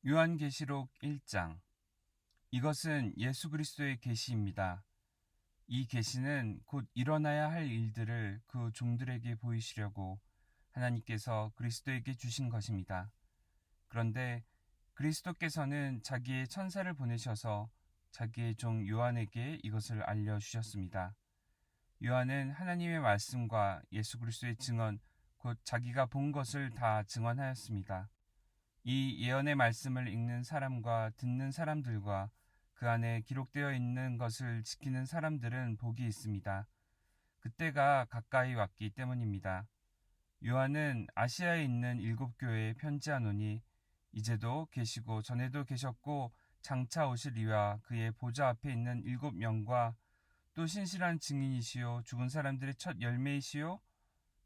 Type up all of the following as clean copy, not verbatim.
요한계시록 1장. 이것은 예수 그리스도의 계시입니다. 이 계시는 곧 일어나야 할 일들을 그 종들에게 보이시려고 하나님께서 그리스도에게 주신 것입니다. 그런데 그리스도께서는 자기의 천사를 보내셔서 자기의 종 요한에게 이것을 알려주셨습니다. 요한은 하나님의 말씀과 예수 그리스도의 증언, 곧 자기가 본 것을 다 증언하였습니다. 이 예언의 말씀을 읽는 사람과 듣는 사람들과 그 안에 기록되어 있는 것을 지키는 사람들은 복이 있습니다. 그때가 가까이 왔기 때문입니다. 요한은 아시아에 있는 7교회에 편지하노니 이제도 계시고 전에도 계셨고 장차 오실 이와 그의 보좌 앞에 있는 7명과 또 신실한 증인이시요 죽은 사람들의 첫 열매이시요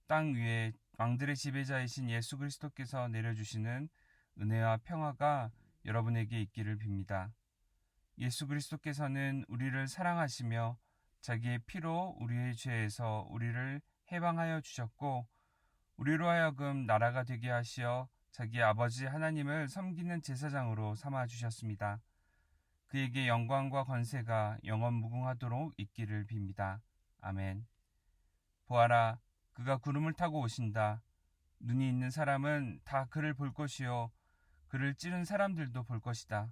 땅 위에 왕들의 지배자이신 예수 그리스도께서 내려주시는 은혜와 평화가 여러분에게 있기를 빕니다. 예수 그리스도께서는 우리를 사랑하시며 자기의 피로 우리의 죄에서 우리를 해방하여 주셨고 우리로 하여금 나라가 되게 하시어 자기 아버지 하나님을 섬기는 제사장으로 삼아 주셨습니다. 그에게 영광과 권세가 영원 무궁하도록 있기를 빕니다. 아멘. 보아라, 그가 구름을 타고 오신다. 눈이 있는 사람은 다 그를 볼 것이요 그를 찌른 사람들도 볼 것이다.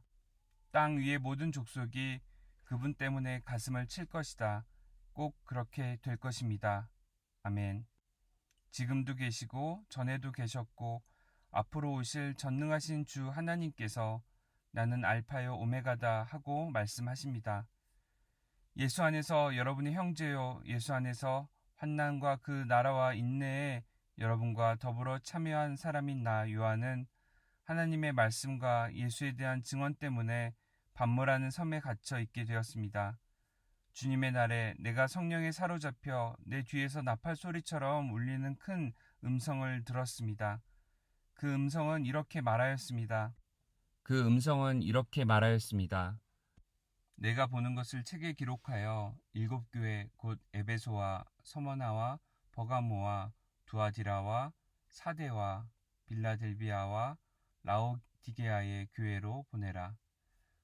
땅 위의 모든 족속이 그분 때문에 가슴을 칠 것이다. 꼭 그렇게 될 것입니다. 아멘. 지금도 계시고 전에도 계셨고 앞으로 오실 전능하신 주 하나님께서 나는 알파요 오메가다 하고 말씀하십니다. 예수 안에서 여러분의 형제요 예수 안에서 환난과 그 나라와 인내에 여러분과 더불어 참여한 사람인 나 요한은 하나님의 말씀과 예수에 대한 증언 때문에 반모라는 섬에 갇혀 있게 되었습니다. 주님의 날에 내가 성령에 사로잡혀 내 뒤에서 나팔 소리처럼 울리는 큰 음성을 들었습니다. 그 음성은 이렇게 말하였습니다. 내가 보는 것을 책에 기록하여 7교회 곧 에베소와 서머나와 버가모와 두아디라와 사데와 빌라델비아와 라오디게아의 교회로 보내라.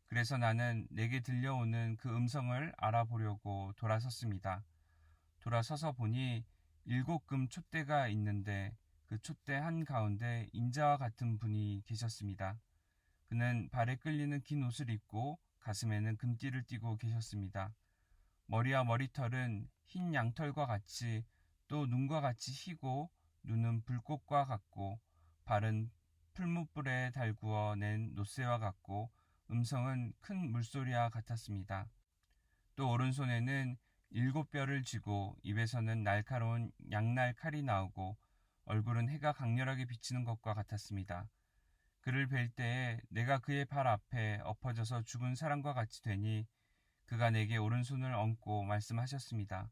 그래서 나는 내게 들려오는 그 음성을 알아보려고 돌아섰습니다. 돌아서서 보니 7금 촛대가 있는데 그 촛대 한가운데 인자와 같은 분이 계셨습니다. 그는 발에 끌리는 긴 옷을 입고 가슴에는 금띠를 띠고 계셨습니다. 머리와 머리털은 흰 양털과 같이 또 눈과 같이 희고 눈은 불꽃과 같고 발은 풀무불에 달구어 낸 노새와 같고 음성은 큰 물소리와 같았습니다. 또 오른손에는 7뼈를 쥐고 입에서는 날카로운 양날 칼이 나오고 얼굴은 해가 강렬하게 비치는 것과 같았습니다. 그를 뵐 때에 내가 그의 발 앞에 엎어져서 죽은 사람과 같이 되니 그가 내게 오른손을 얹고 말씀하셨습니다.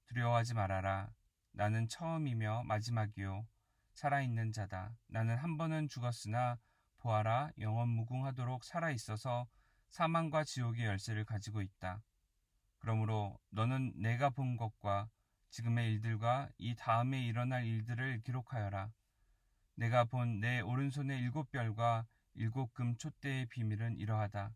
두려워하지 말아라. 나는 처음이며 마지막이요. 살아있는 자다. 나는 한 번은 죽었으나 보아라 영원 무궁하도록 살아있어서 사망과 지옥의 열쇠를 가지고 있다. 그러므로 너는 내가 본 것과 지금의 일들과 이 다음에 일어날 일들을 기록하여라. 내가 본 내 오른손의 7별과 7금 촛대의 비밀은 이러하다.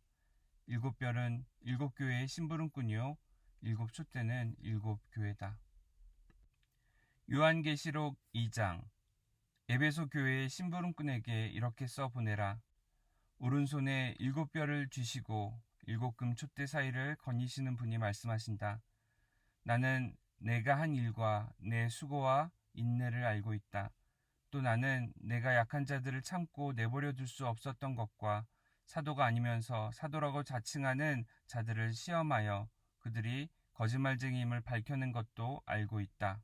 7별은 7교회의 심부름꾼이요 7촛대는 7교회다. 요한계시록 2장. 에베소 교회의 심부름꾼에게 이렇게 써보내라. 오른손에 7별을 쥐시고 7금 촛대 사이를 거니시는 분이 말씀하신다. 나는 내가 한 일과 내 수고와 인내를 알고 있다. 또 나는 내가 약한 자들을 참고 내버려 둘 수 없었던 것과 사도가 아니면서 사도라고 자칭하는 자들을 시험하여 그들이 거짓말쟁이임을 밝혀낸 것도 알고 있다.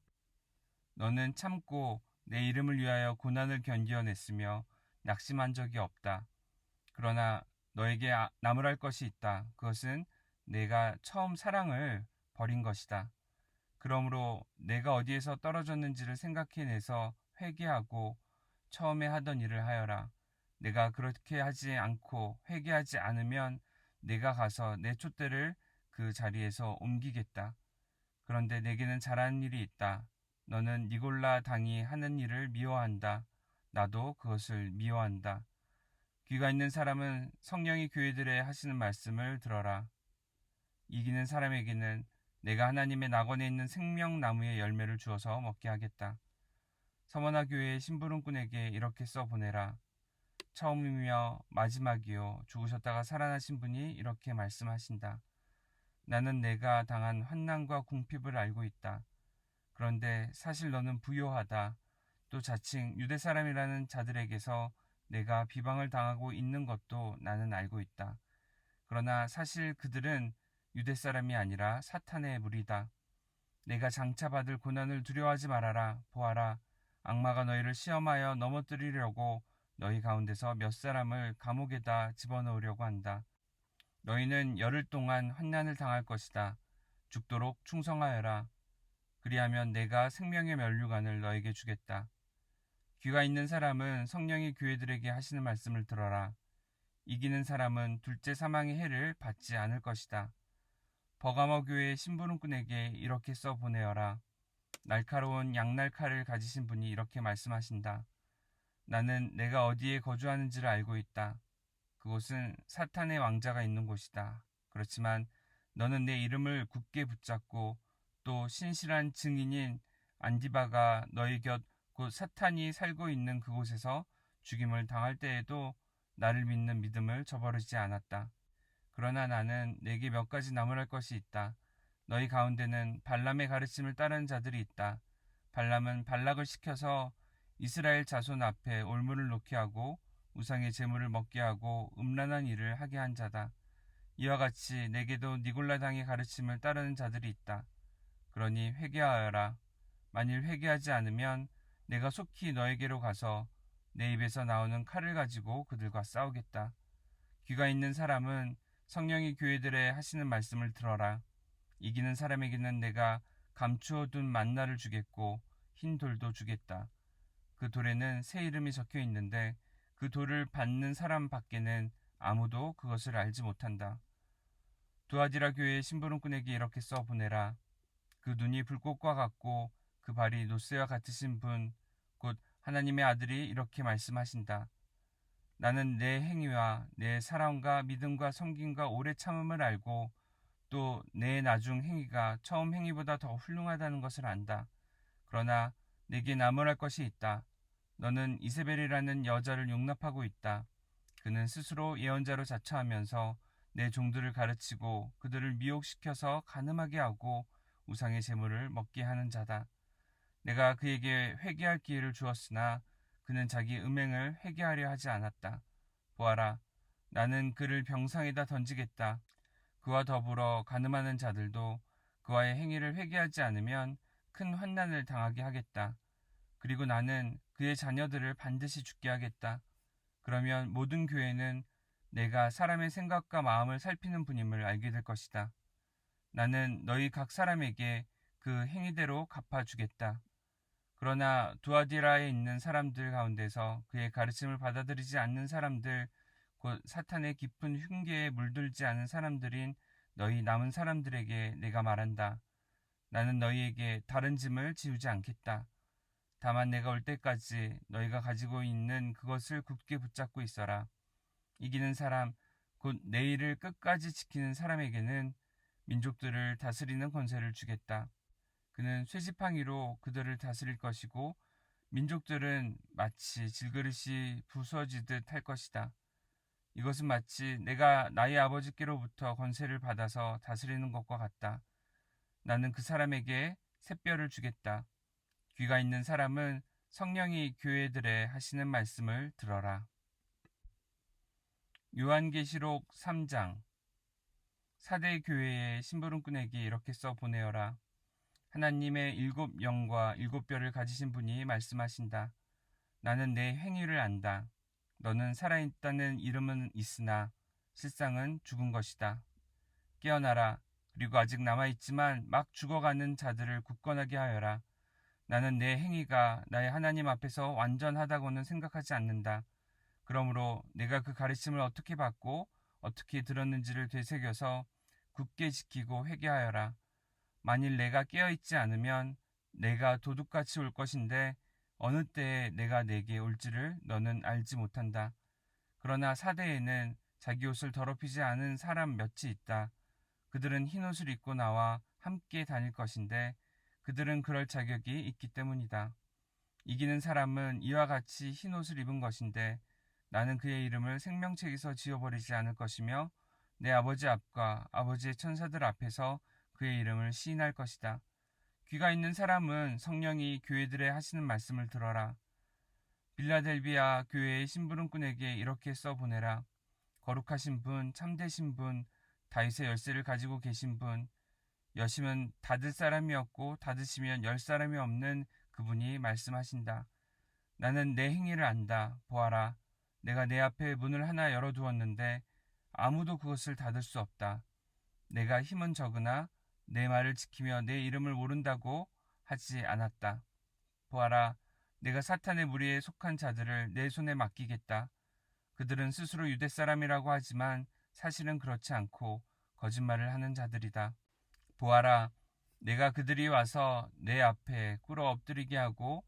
너는 참고 내 이름을 위하여 고난을 견디어냈으며 낙심한 적이 없다. 그러나 너에게 나무랄 것이 있다. 그것은 내가 처음 사랑을 버린 것이다. 그러므로 내가 어디에서 떨어졌는지를 생각해내서 회개하고 처음에 하던 일을 하여라. 내가 그렇게 하지 않고 회개하지 않으면 내가 가서 내 촛대를 그 자리에서 옮기겠다. 그런데 내게는 잘하는 일이 있다. 너는 니골라 당이 하는 일을 미워한다. 나도 그것을 미워한다. 귀가 있는 사람은 성령이 교회들에 하시는 말씀을 들어라. 이기는 사람에게는 내가 하나님의 낙원에 있는 생명나무의 열매를 주어서 먹게 하겠다. 서머나 교회의 심부름꾼에게 이렇게 써보내라. 처음이며 마지막이요 죽으셨다가 살아나신 분이 이렇게 말씀하신다. 나는 내가 당한 환난과 궁핍을 알고 있다. 그런데 사실 너는 부요하다. 또 자칭 유대 사람이라는 자들에게서 내가 비방을 당하고 있는 것도 나는 알고 있다. 그러나 사실 그들은 유대 사람이 아니라 사탄의 무리다. 내가 장차 받을 고난을 두려워하지 말아라. 보아라. 악마가 너희를 시험하여 넘어뜨리려고 너희 가운데서 몇 사람을 감옥에다 집어넣으려고 한다. 너희는 열흘 동안 환난을 당할 것이다. 죽도록 충성하여라. 그리하면 내가 생명의 면류관을 너에게 주겠다. 귀가 있는 사람은 성령이 교회들에게 하시는 말씀을 들어라. 이기는 사람은 둘째 사망의 해를 받지 않을 것이다. 버가모 교회의 심부름꾼에게 이렇게 써보내어라. 날카로운 양날칼을 가지신 분이 이렇게 말씀하신다. 나는 내가 어디에 거주하는지를 알고 있다. 그곳은 사탄의 왕자가 있는 곳이다. 그렇지만 너는 내 이름을 굳게 붙잡고 또 신실한 증인인 안디바가 너희 곁 곧 사탄이 살고 있는 그곳에서 죽임을 당할 때에도 나를 믿는 믿음을 저버리지 않았다. 그러나 나는 내게 몇 가지 나무랄 것이 있다. 너희 가운데는 발람의 가르침을 따르는 자들이 있다. 발람은 발락을 시켜서 이스라엘 자손 앞에 올무를 놓게 하고 우상의 제물을 먹게 하고 음란한 일을 하게 한 자다. 이와 같이 내게도 니골라당의 가르침을 따르는 자들이 있다. 그러니 회개하여라. 만일 회개하지 않으면 내가 속히 너에게로 가서 내 입에서 나오는 칼을 가지고 그들과 싸우겠다. 귀가 있는 사람은 성령이 교회들에 하시는 말씀을 들어라. 이기는 사람에게는 내가 감추어둔 만나를 주겠고 흰 돌도 주겠다. 그 돌에는 새 이름이 적혀 있는데 그 돌을 받는 사람 밖에는 아무도 그것을 알지 못한다. 두아디라 교회의 심부름꾼에게 이렇게 써보내라. 그 눈이 불꽃과 같고 그 발이 노새와 같으신 분, 곧 하나님의 아들이 이렇게 말씀하신다. 나는 내 행위와 내 사랑과 믿음과 섬김과 오래 참음을 알고 또 내 나중 행위가 처음 행위보다 더 훌륭하다는 것을 안다. 그러나 내게 나무랄 것이 있다. 너는 이세벨이라는 여자를 용납하고 있다. 그는 스스로 예언자로 자처하면서 내 종들을 가르치고 그들을 미혹시켜서 간음하게 하고 우상의 제물을 먹게 하는 자다. 내가 그에게 회개할 기회를 주었으나 그는 자기 음행을 회개하려 하지 않았다. 보아라, 나는 그를 병상에다 던지겠다. 그와 더불어 간음하는 자들도 그와의 행위를 회개하지 않으면 큰 환난을 당하게 하겠다. 그리고 나는 그의 자녀들을 반드시 죽게 하겠다. 그러면 모든 교회는 내가 사람의 생각과 마음을 살피는 분임을 알게 될 것이다. 나는 너희 각 사람에게 그 행위대로 갚아주겠다. 그러나 두아디라에 있는 사람들 가운데서 그의 가르침을 받아들이지 않는 사람들, 곧 사탄의 깊은 흉계에 물들지 않은 사람들인 너희 남은 사람들에게 내가 말한다. 나는 너희에게 다른 짐을 지우지 않겠다. 다만 내가 올 때까지 너희가 가지고 있는 그것을 굳게 붙잡고 있어라. 이기는 사람, 곧 내일을 끝까지 지키는 사람에게는 민족들을 다스리는 권세를 주겠다. 그는 쇠지팡이로 그들을 다스릴 것이고 민족들은 마치 질그릇이 부서지듯 할 것이다. 이것은 마치 내가 나의 아버지께로부터 권세를 받아서 다스리는 것과 같다. 나는 그 사람에게 샛별을 주겠다. 귀가 있는 사람은 성령이 교회들에 하시는 말씀을 들어라. 요한계시록 3장. 사대 교회의 심부름꾼에게 이렇게 써 보내어라. 하나님의 7 영과 7 뼈를 가지신 분이 말씀하신다. 나는 내 행위를 안다. 너는 살아있다는 이름은 있으나 실상은 죽은 것이다. 깨어나라. 그리고 아직 남아있지만 막 죽어가는 자들을 굳건하게 하여라. 나는 내 행위가 나의 하나님 앞에서 완전하다고는 생각하지 않는다. 그러므로 내가 그 가르침을 어떻게 받고 어떻게 들었는지를 되새겨서 굳게 지키고 회개하여라. 만일 내가 깨어있지 않으면 내가 도둑같이 올 것인데 어느 때에 내가 내게 올지를 너는 알지 못한다. 그러나 사대에는 자기 옷을 더럽히지 않은 사람 몇이 있다. 그들은 흰 옷을 입고 나와 함께 다닐 것인데 그들은 그럴 자격이 있기 때문이다. 이기는 사람은 이와 같이 흰 옷을 입은 것인데 나는 그의 이름을 생명책에서 지워버리지 않을 것이며 내 아버지 앞과 아버지의 천사들 앞에서 그의 이름을 시인할 것이다. 귀가 있는 사람은 성령이 교회들에 하시는 말씀을 들어라. 빌라델비아 교회의 심부름꾼에게 이렇게 써보내라. 거룩하신 분, 참되신 분, 다윗의 열쇠를 가지고 계신 분, 여시면 닫을 사람이 없고 닫으시면 열 사람이 없는 그분이 말씀하신다. 나는 내 행위를 안다. 보아라. 내가 내 앞에 문을 하나 열어두었는데 아무도 그것을 닫을 수 없다. 내가 힘은 적으나 내 말을 지키며 내 이름을 모른다고 하지 않았다. 보아라. 내가 사탄의 무리에 속한 자들을 내 손에 맡기겠다. 그들은 스스로 유대 사람이라고 하지만 사실은 그렇지 않고 거짓말을 하는 자들이다. 보아라. 내가 그들이 와서 내 앞에 꿇어 엎드리게 하고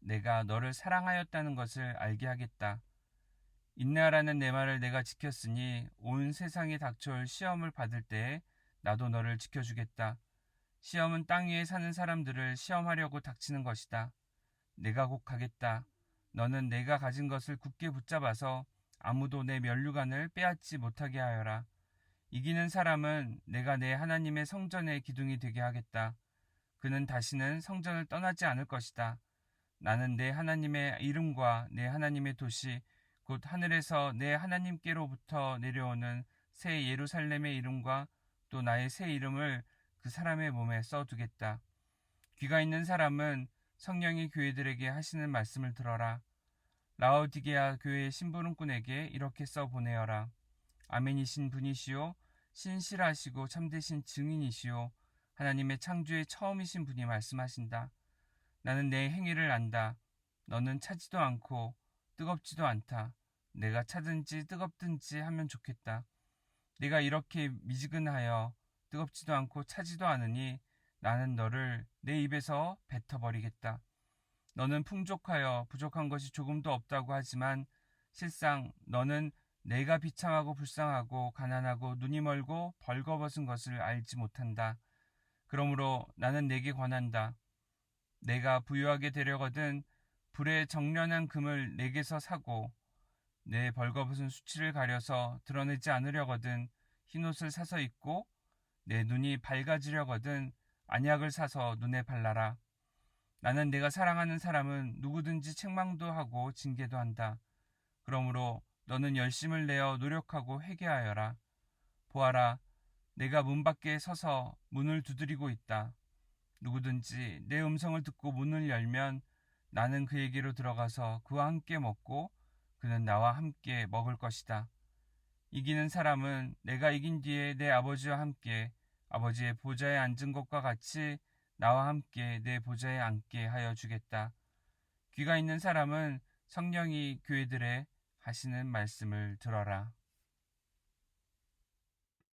내가 너를 사랑하였다는 것을 알게 하겠다. 인내하라는 내 말을 내가 지켰으니 온 세상에 닥쳐올 시험을 받을 때에 나도 너를 지켜주겠다. 시험은 땅 위에 사는 사람들을 시험하려고 닥치는 것이다. 내가 곧 가겠다. 너는 내가 가진 것을 굳게 붙잡아서 아무도 내 면류관을 빼앗지 못하게 하여라. 이기는 사람은 내가 내 하나님의 성전의 기둥이 되게 하겠다. 그는 다시는 성전을 떠나지 않을 것이다. 나는 내 하나님의 이름과 내 하나님의 도시 곧 하늘에서 내 하나님께로부터 내려오는 새 예루살렘의 이름과 또 나의 새 이름을 그 사람의 몸에 써두겠다. 귀가 있는 사람은 성령이 교회들에게 하시는 말씀을 들어라. 라오디게아 교회의 심부름꾼에게 이렇게 써 보내어라. 아멘이신 분이시요 신실하시고 참되신 증인이시요 하나님의 창조의 처음이신 분이 말씀하신다. 나는 내 행위를 안다. 너는 차지도 않고 뜨겁지도 않다. 내가 차든지 뜨겁든지 하면 좋겠다. 내가 이렇게 미지근하여 뜨겁지도 않고 차지도 않으니 나는 너를 내 입에서 뱉어버리겠다. 너는 풍족하여 부족한 것이 조금도 없다고 하지만 실상 너는 내가 비참하고 불쌍하고 가난하고 눈이 멀고 벌거벗은 것을 알지 못한다. 그러므로 나는 내게 권한다. 내가 부유하게 되려거든 불에 정련한 금을 내게서 사고 내 벌거벗은 수치를 가려서 드러내지 않으려거든 흰옷을 사서 입고 내 눈이 밝아지려거든 안약을 사서 눈에 발라라. 나는 내가 사랑하는 사람은 누구든지 책망도 하고 징계도 한다. 그러므로 너는 열심을 내어 노력하고 회개하여라. 보아라, 내가 문 밖에 서서 문을 두드리고 있다. 누구든지 내 음성을 듣고 문을 열면 나는 그에게로 들어가서 그와 함께 먹고 그는 나와 함께 먹을 것이다. 이기는 사람은 내가 이긴 뒤에 내 아버지와 함께 아버지의 보좌에 앉은 것과 같이 나와 함께 내 보좌에 앉게 하여 주겠다. 귀가 있는 사람은 성령이 교회들에 하시는 말씀을 들어라.